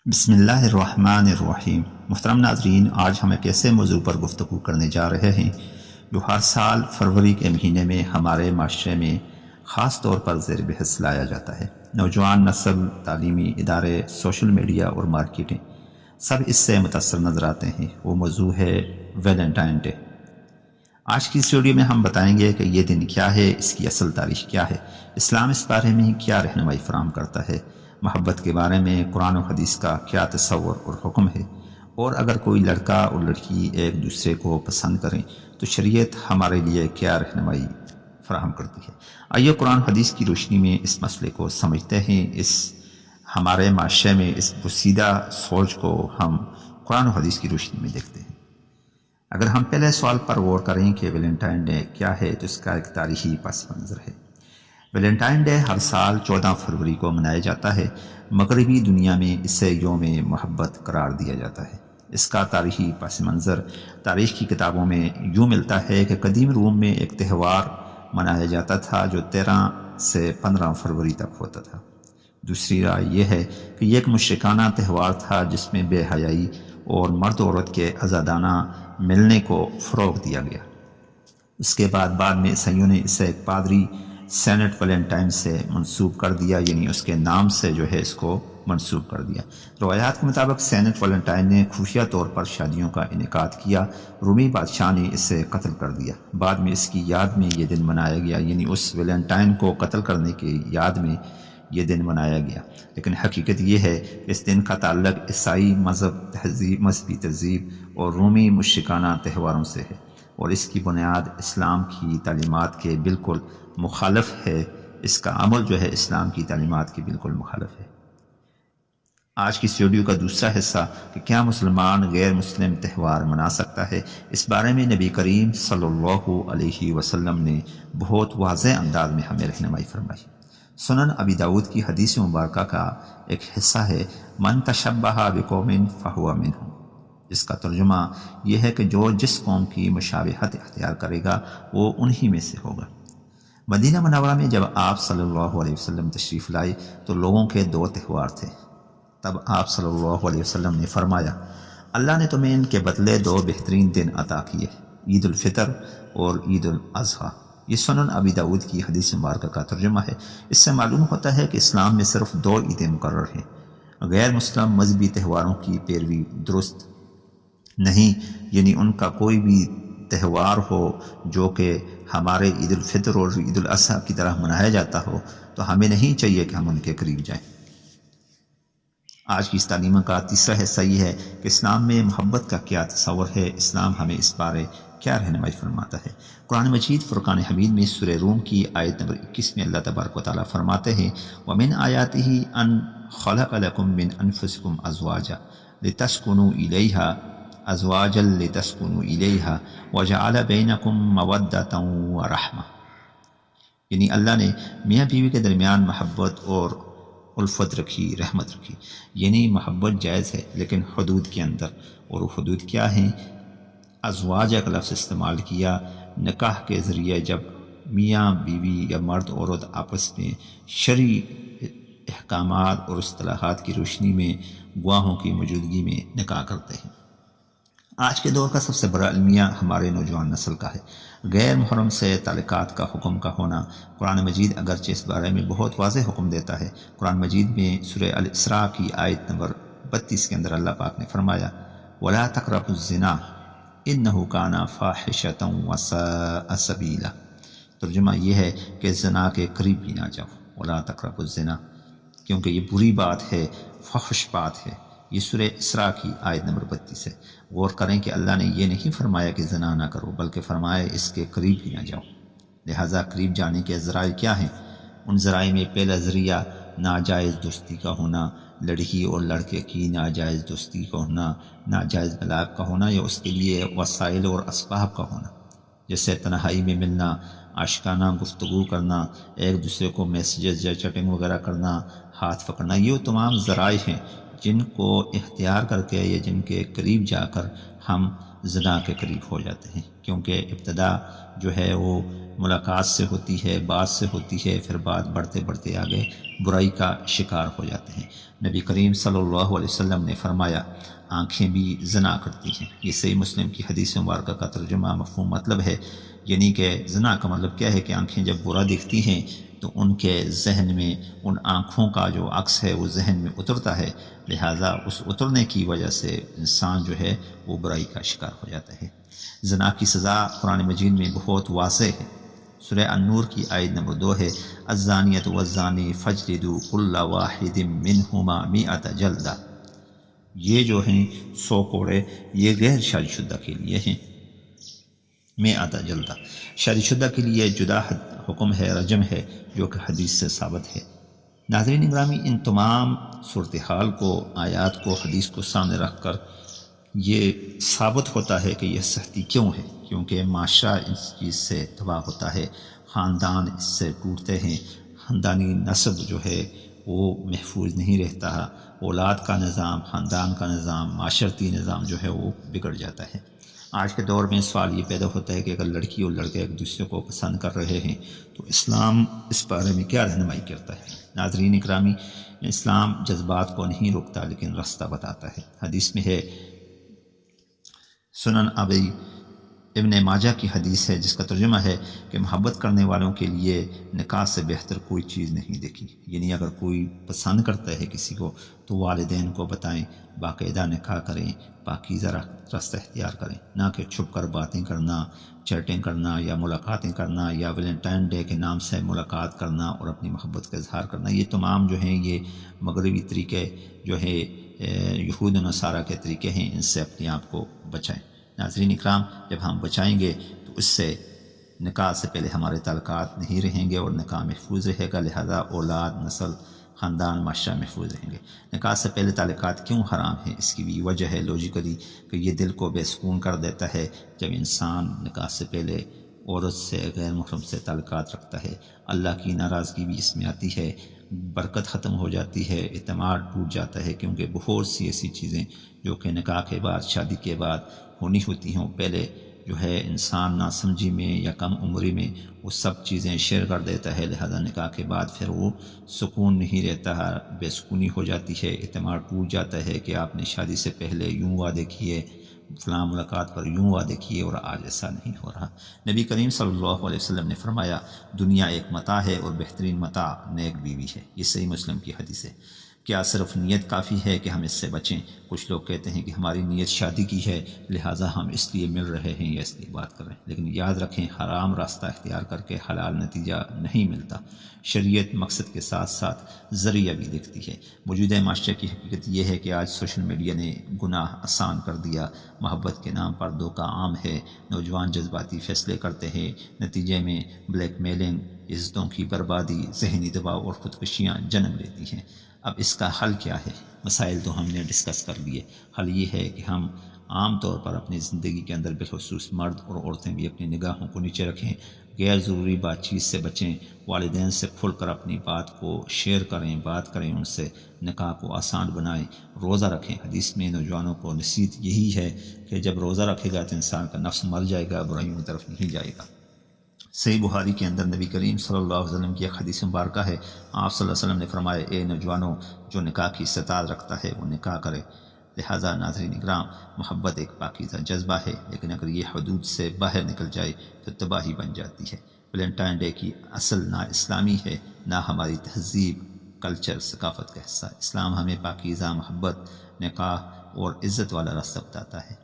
بسم اللہ الرحمن الرحیم۔ محترم ناظرین، آج ہم ایک ایسے موضوع پر گفتگو کرنے جا رہے ہیں جو ہر سال فروری کے مہینے میں ہمارے معاشرے میں خاص طور پر زیر بحث لایا جاتا ہے۔ نوجوان نسل، تعلیمی ادارے، سوشل میڈیا اور مارکیٹیں سب اس سے متاثر نظر آتے ہیں۔ وہ موضوع ہے ویلنٹائن ڈے۔ آج کی اس ویڈیو میں ہم بتائیں گے کہ یہ دن کیا ہے، اس کی اصل تاریخ کیا ہے، اسلام اس بارے میں کیا رہنمائی فراہم کرتا ہے، محبت کے بارے میں قرآن و حدیث کا کیا تصور اور حکم ہے، اور اگر کوئی لڑکا اور لڑکی ایک دوسرے کو پسند کریں تو شریعت ہمارے لیے کیا رہنمائی فراہم کرتی ہے۔ آئیے قرآن حدیث کی روشنی میں اس مسئلے کو سمجھتے ہیں۔ اس ہمارے معاشرے میں اس پوشیدہ سوچ کو ہم قرآن و حدیث کی روشنی میں دیکھتے ہیں۔ اگر ہم پہلے سوال پر غور کریں کہ ویلنٹائن ڈے کیا ہے تو اس کا ایک تاریخی پس منظر ہے۔ ویلنٹائن ڈے ہر سال 14 فروری کو منایا جاتا ہے۔ مغربی دنیا میں اسے یوم محبت قرار دیا جاتا ہے۔ اس کا تاریخی پس منظر تاریخ کی کتابوں میں یوں ملتا ہے کہ قدیم روم میں ایک تہوار منایا جاتا تھا جو 13 سے 15 فروری تک ہوتا تھا۔ دوسری رائے یہ ہے کہ یہ ایک مشرکانہ تہوار تھا جس میں بے حیائی اور مرد و عورت کے آزادانہ ملنے کو فروغ دیا گیا۔ اس کے بعد میں عیسائیوں نے اسے ایک پادری سینٹ ویلنٹائن سے منسوب کر دیا، یعنی اس کے نام سے جو ہے اس کو منسوب کر دیا۔ روایات کے مطابق سینٹ ویلنٹائن نے خفیہ طور پر شادیوں کا انعقاد کیا۔ رومی بادشاہ نے اسے قتل کر دیا۔ بعد میں اس کی یاد میں یہ دن منایا گیا، یعنی اس ویلنٹائن کو قتل کرنے کی یاد میں یہ دن منایا گیا۔ لیکن حقیقت یہ ہے کہ اس دن کا تعلق عیسائی مذہبی تہذیب اور رومی مشرکانہ تہواروں سے ہے، اور اس کی بنیاد اسلام کی تعلیمات کے بالکل مخالف ہے۔ اس کا عمل جو ہے اسلام کی تعلیمات کے بالکل مخالف ہے۔ آج کی اس ویڈیو کا دوسرا حصہ کہ کیا مسلمان غیر مسلم تہوار منا سکتا ہے، اس بارے میں نبی کریم صلی اللہ علیہ وسلم نے بہت واضح انداز میں ہمیں رہنمائی فرمائی۔ سنن ابی داؤد کی حدیث مبارکہ کا ایک حصہ ہے من تشبہ بقوم فہو منہم۔ اس کا ترجمہ یہ ہے کہ جو جس قوم کی مشابہت اختیار کرے گا وہ انہی میں سے ہوگا۔ مدینہ منورہ میں جب آپ صلی اللہ علیہ وسلم تشریف لائے تو لوگوں کے 2 تہوار تھے۔ تب آپ صلی اللہ علیہ وسلم نے فرمایا، اللہ نے تمہیں ان کے بدلے 2 بہترین دن عطا کیے، عید الفطر اور عید الاضحیٰ۔ یہ سنن ابی داؤد کی حدیث مبارکہ کا ترجمہ ہے۔ اس سے معلوم ہوتا ہے کہ اسلام میں صرف 2 عیدیں مقرر ہیں۔ غیر مسلم مذہبی تہواروں کی پیروی درست نہیں، یعنی ان کا کوئی بھی تہوار ہو جو کہ ہمارے عید الفطر اور عید الاضحیٰ کی طرح منایا جاتا ہو تو ہمیں نہیں چاہیے کہ ہم ان کے قریب جائیں۔ آج کی اس تعلیم کا تیسرا حصہ یہ ہے کہ اسلام میں محبت کا کیا تصور ہے، اسلام ہمیں اس بارے کیا رہنمائی فرماتا ہے۔ قرآن مجید فرقان حمید میں سورہ روم کی آیت نمبر 21 میں اللہ تبارک و تعالیٰ فرماتے ہیں وَمِنْ آیَاتِهِ أَنْ خَلَقَ لَكُم مِّنْ أَنفُسِكُمْ أَزْوَاجًا لِتَسْكُنُوا إِلَيْهَا أَزْوَاجًا لِتَسْكُنُوا إِلَيْهَا وَجَعَلَ بَيْنَكُم مَّوَدَّةً وَرَحْمَةً، یعنی اللہ نے میاں بیوی کے درمیان محبت اور الفت رکھی، رحمت رکھی۔ یعنی محبت جائز ہے لیکن حدود کے اندر، اور وہ حدود کیا ہیں؟ ازواج کا لفظ استعمال کیا نکاح کے ذریعے، جب میاں بیوی یا مرد عورت آپس میں شرعی احکامات اور اصطلاحات کی روشنی میں گواہوں کی موجودگی میں نکاح کرتے ہیں۔ آج کے دور کا سب سے بڑا المیہ ہمارے نوجوان نسل کا ہے۔ غیر محرم سے تعلقات کا حکم کا ہونا۔ قرآن مجید اگرچہ اس بارے میں بہت واضح حکم دیتا ہے۔ قرآن مجید میں سورہ الاسراء کی آیت نمبر 32 کے اندر اللہ پاک نے فرمایا وَلَا تَقْرَبُوا الزِّنَا إِنَّهُ كَانَ فَاحِشَةً وَسَاءَ سَبِيلًا۔ ترجمہ یہ ہے کہ زنا کے قریب بھی نہ جاؤ، وَلَا تَقْرَبُوا الزِّنَا، کیونکہ یہ بری بات ہے، فحش بات ہے۔ یہ سورہ اسراء کی آیت نمبر 32 ہے۔ غور کریں کہ اللہ نے یہ نہیں فرمایا کہ زنا نہ کرو، بلکہ فرمایا اس کے قریب بھی نہ جاؤ۔ لہٰذا قریب جانے کے ذرائع کیا ہیں؟ ان ذرائع میں پہلا ذریعہ ناجائز دوستی کا ہونا، لڑکی اور لڑکے کی ناجائز دوستی کا ہونا، ناجائز ملاپ کا ہونا، یا اس کے لیے وسائل اور اسباب کا ہونا، جیسے تنہائی میں ملنا، عاشقانہ گفتگو کرنا، ایک دوسرے کو میسیجز یا چیٹنگ وغیرہ کرنا، ہاتھ پکڑنا۔ یہ تمام ذرائع ہیں جن کو اختیار کر کے یا جن کے قریب جا کر ہم زنا کے قریب ہو جاتے ہیں، کیونکہ ابتدا جو ہے وہ ملاقات سے ہوتی ہے، بات سے ہوتی ہے، پھر بات بڑھتے بڑھتے آگے برائی کا شکار ہو جاتے ہیں۔ نبی کریم صلی اللہ علیہ وسلم نے فرمایا آنکھیں بھی زنا کرتی ہیں۔ یہ صحیح مسلم کی حدیث مبارکہ کا ترجمہ مفہوم مطلب ہے، یعنی کہ زنا کا مطلب کیا ہے کہ آنکھیں جب برا دکھتی ہیں تو ان کے ذہن میں ان آنکھوں کا جو عکس ہے وہ ذہن میں اترتا ہے، لہٰذا اس اترنے کی وجہ سے انسان جو ہے وہ برائی کا شکار ہو جاتا ہے۔ زنا کی سزا قرآن مجید میں بہت واضح ہے۔ سورہ النور کی آیت نمبر 2 ہے الزانیۃ والزانی فاجلدوا کل واحد منہما 100 جلدہ۔ یہ جو ہیں 100 کوڑے یہ غیر شادی شدہ کے لیے ہیں، 100 جلدہ۔ شادی شدہ کے لیے جدا حکم ہے، رجم ہے، جو کہ حدیث سے ثابت ہے۔ ناظرین گرامی، ان تمام صورتحال کو، آیات کو، حدیث کو سامنے رکھ کر یہ ثابت ہوتا ہے کہ یہ سختی کیوں ہے، کیونکہ معاشرہ اس چیز سے تباہ ہوتا ہے، خاندان اس سے ٹوٹتے ہیں، خاندانی نسب جو ہے وہ محفوظ نہیں رہتا، اولاد کا نظام، خاندان کا نظام، معاشرتی نظام جو ہے وہ بگڑ جاتا ہے۔ آج کے دور میں سوال یہ پیدا ہوتا ہے کہ اگر لڑکی اور لڑکے ایک دوسرے کو پسند کر رہے ہیں تو اسلام اس بارے میں کیا رہنمائی کرتا ہے؟ ناظرین اکرامی، اسلام جذبات کو نہیں روکتا لیکن راستہ بتاتا ہے۔ حدیث میں ہے، سنن ابی ابن ماجہ کی حدیث ہے جس کا ترجمہ ہے کہ محبت کرنے والوں کے لیے نکاح سے بہتر کوئی چیز نہیں دیکھی، یعنی اگر کوئی پسند کرتا ہے کسی کو تو والدین کو بتائیں، باقاعدہ نکاح کریں، پاکیزہ راستہ اختیار کریں، نہ کہ چھپ کر باتیں کرنا، چیٹنگ کرنا یا ملاقاتیں کرنا یا ویلنٹائن ڈے کے نام سے ملاقات کرنا اور اپنی محبت کا اظہار کرنا۔ یہ تمام جو ہیں یہ مغربی طریقے جو ہے یہود و نصارہ کے طریقے ہیں، ان سے اپنے آپ کو بچائیں۔ ناظرین اکرام، جب ہم بچائیں گے تو اس سے نکاح سے پہلے ہمارے تعلقات نہیں رہیں گے اور نکاح محفوظ رہے گا، لہذا اولاد، نسل، خاندان، معاشرہ محفوظ رہیں گے۔ نکاح سے پہلے تعلقات کیوں حرام ہیں؟ اس کی بھی وجہ ہے لوجیکلی کہ یہ دل کو بے سکون کر دیتا ہے جب انسان نکاح سے پہلے عورت سے، غیر محرم سے تعلقات رکھتا ہے۔ اللہ کی ناراضگی بھی اس میں آتی ہے، برکت ختم ہو جاتی ہے، اعتماد ٹوٹ جاتا ہے، کیونکہ بہت سی ایسی چیزیں جو کہ نکاح کے بعد، شادی کے بعد ہونی ہوتی ہیں، پہلے جو ہے انسان ناسمجھی میں یا کم عمری میں وہ سب چیزیں شیئر کر دیتا ہے، لہذا نکاح کے بعد پھر وہ سکون نہیں رہتا ہے، بے سکونی ہو جاتی ہے، اعتماد ٹوٹ جاتا ہے کہ آپ نے شادی سے پہلے یوں وعدے کیے، فلاں ملاقات پر یوں وعدے کیے اور آج ایسا نہیں ہو رہا۔ نبی کریم صلی اللہ علیہ وسلم نے فرمایا دنیا ایک متاع ہے اور بہترین متاع نیک بیوی ہے۔ یہ صحیح مسلم کی حدیث ہے۔ کیا صرف نیت کافی ہے کہ ہم اس سے بچیں؟ کچھ لوگ کہتے ہیں کہ ہماری نیت شادی کی ہے لہٰذا ہم اس لیے مل رہے ہیں یا اس لیے بات کر رہے ہیں، لیکن یاد رکھیں حرام راستہ اختیار کر کے حلال نتیجہ نہیں ملتا۔ شریعت مقصد کے ساتھ ساتھ ذریعہ بھی دیکھتی ہے۔ موجودہ معاشرے کی حقیقت یہ ہے کہ آج سوشل میڈیا نے گناہ آسان کر دیا، محبت کے نام پر دھوکہ عام ہے، نوجوان جذباتی فیصلے کرتے ہیں، نتیجے میں بلیک میلنگ، عزتوں کی بربادی، ذہنی دباؤ اور خودکشیاں جنم لیتی ہیں۔ اب اس کا حل کیا ہے؟ مسائل تو ہم نے ڈسکس کر لیے۔ حل یہ ہے کہ ہم عام طور پر اپنی زندگی کے اندر بالخصوص مرد اور عورتیں بھی اپنی نگاہوں کو نیچے رکھیں، غیر ضروری بات چیت سے بچیں، والدین سے کھل کر اپنی بات کو شیئر کریں، بات کریں ان سے، نکاح کو آسان بنائیں، روزہ رکھیں۔ حدیث میں نوجوانوں کو نصیحت یہی ہے کہ جب روزہ رکھے گا تو انسان کا نفس مر جائے گا، برائیوں کی طرف نہیں جائے گا۔ صحیح بخاری کے اندر نبی کریم صلی اللہ علیہ وسلم کی ایک حدیث مبارکہ ہے، آپ صلی اللہ علیہ وسلم نے فرمایا اے نوجوانوں، جو نکاح کی استطاعت رکھتا ہے وہ نکاح کرے۔ لہٰذا ناظرین اکرام، محبت ایک پاکیزہ جذبہ ہے، لیکن اگر یہ حدود سے باہر نکل جائے تو تباہی بن جاتی ہے۔ ویلنٹائن ڈے کی اصل نہ اسلامی ہے، نہ ہماری تہذیب، کلچر، ثقافت کا حصہ۔ اسلام ہمیں پاکیزہ محبت، نکاح اور عزت والا راستہ بتاتا ہے۔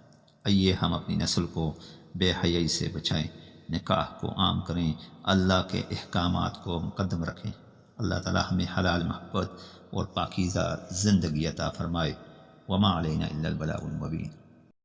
آئیے ہم اپنی نسل کو بے حیائی سے بچائیں، نکاح کو عام کریں، اللہ کے احکامات کو مقدم رکھیں۔ اللہ تعالی ہمیں حلال محبت اور پاکیزہ زندگی عطا فرمائے۔ وما علینا الا البلاغ المبین۔